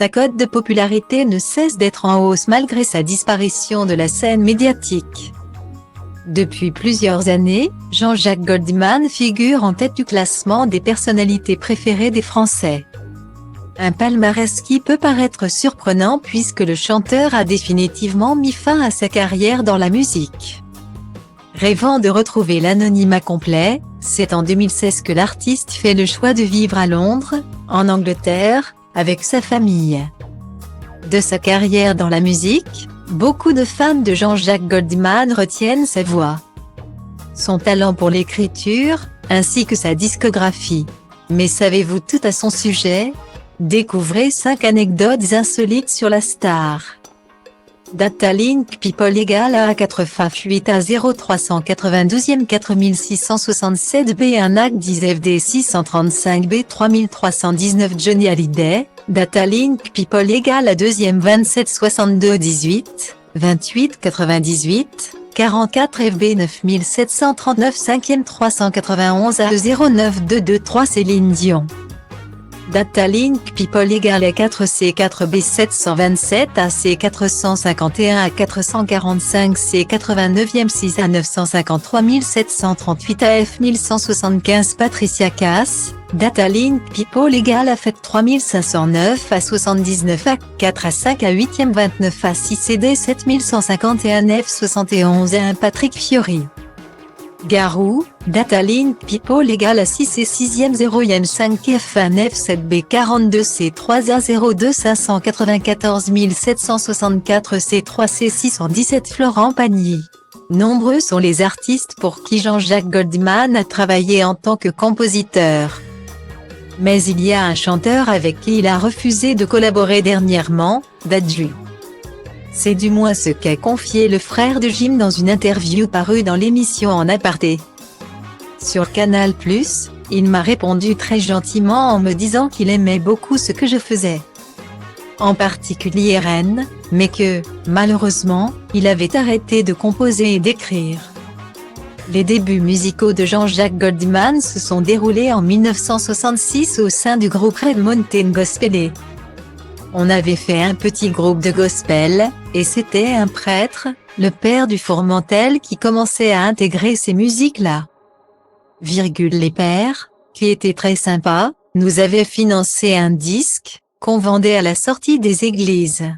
Sa cote de popularité ne cesse d'être en hausse malgré sa disparition de la scène médiatique. Depuis plusieurs années, Jean-Jacques Goldman figure en tête du classement des personnalités préférées des Français. Un palmarès qui peut paraître surprenant puisque le chanteur a définitivement mis fin à sa carrière dans la musique. Rêvant de retrouver l'anonymat complet, c'est en 2016 que l'artiste fait le choix de vivre à Londres, en Angleterre, avec sa famille. De sa carrière dans la musique, beaucoup de fans de Jean-Jacques Goldman retiennent sa voix, son talent pour l'écriture, ainsi que sa discographie. Mais savez-vous tout à son sujet? Découvrez 5 anecdotes insolites sur la star. Datalink People égale A 4 FAF 8 A 0 392e 4667 B 1 AC 10 FD 635 B 3319 Johnny Hallyday. Datalink People égale à 2e 27 62 18 28 98 44 FB 9739 5e 391 A 09 223 Céline Dion. Datalink People égale à 4C 4B 727 AC 451 à 445 C 89e 6 à 953 738 AF 1175 Patricia Cass. Datalink People égale à FET 3509 à 79 A 4 à 5 à 8e 29 à 6 CD 7151 F 71 à 1 Patrick Fiori. Garou, Datalink People égale à 6 et 6e 0e 5 F1 F7B 42 C3 A02 594 764 C3 C617 Florent Pagny. Nombreux sont les artistes pour qui Jean-Jacques Goldman a travaillé en tant que compositeur. Mais il y a un chanteur avec qui il a refusé de collaborer dernièrement, Dadju. C'est du moins ce qu'a confié le frère de Jim dans une interview parue dans l'émission En Aparté. Sur Canal+, il m'a répondu très gentiment en me disant qu'il aimait beaucoup ce que je faisais, en particulier Rennes, mais que, malheureusement, il avait arrêté de composer et d'écrire. Les débuts musicaux de Jean-Jacques Goldman se sont déroulés en 1966 au sein du groupe Red Mountain Gospel. On avait fait un petit groupe de gospel, et c'était un prêtre, le père du Fourmentel qui commençait à intégrer ces musiques-là. Les pères, qui étaient très sympas, nous avaient financé un disque, qu'on vendait à la sortie des églises.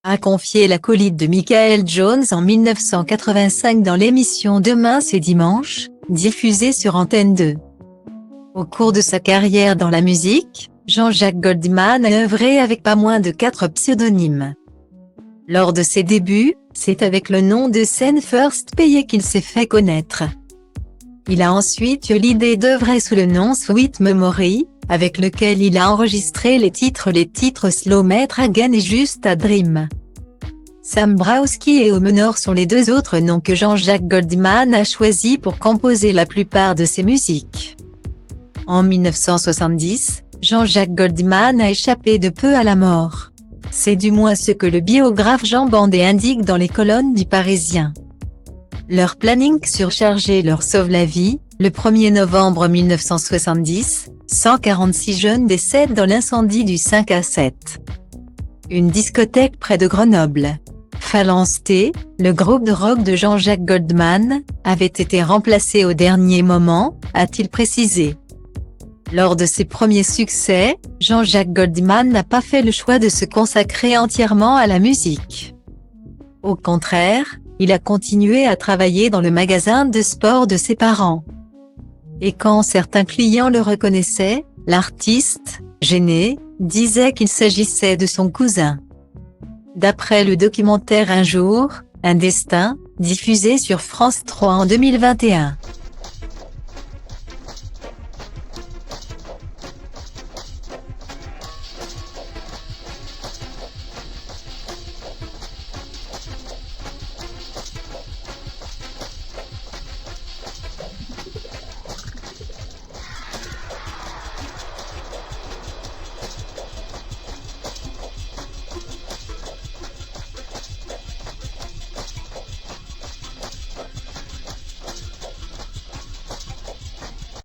A confié l'acolyte de Michael Jones en 1985 dans l'émission Demain c'est dimanche, diffusée sur Antenne 2. Au cours de sa carrière dans la musique, Jean-Jacques Goldman a œuvré avec pas moins de 4 pseudonymes. Lors de ses débuts, c'est avec le nom de scène First Payé qu'il s'est fait connaître. Il a ensuite eu l'idée d'œuvrer sous le nom Sweet Memory, avec lequel il a enregistré les titres Slow Metre Again et Just a Dream. Sam Browski et Omenor sont les 2 autres noms que Jean-Jacques Goldman a choisis pour composer la plupart de ses musiques. En 1970, Jean-Jacques Goldman a échappé de peu à la mort. C'est du moins ce que le biographe Jean Bandé indique dans les colonnes du Parisien. Leur planning surchargé leur sauve la vie. Le 1er novembre 1970, 146 jeunes décèdent dans l'incendie du 5 à 7. Une discothèque près de Grenoble. Phalanx T, le groupe de rock de Jean-Jacques Goldman, avait été remplacé au dernier moment, a-t-il précisé. Lors de ses premiers succès, Jean-Jacques Goldman n'a pas fait le choix de se consacrer entièrement à la musique. Au contraire, il a continué à travailler dans le magasin de sport de ses parents. Et quand certains clients le reconnaissaient, l'artiste, gêné, disait qu'il s'agissait de son cousin. D'après le documentaire Un jour, un destin, diffusé sur France 3 en 2021.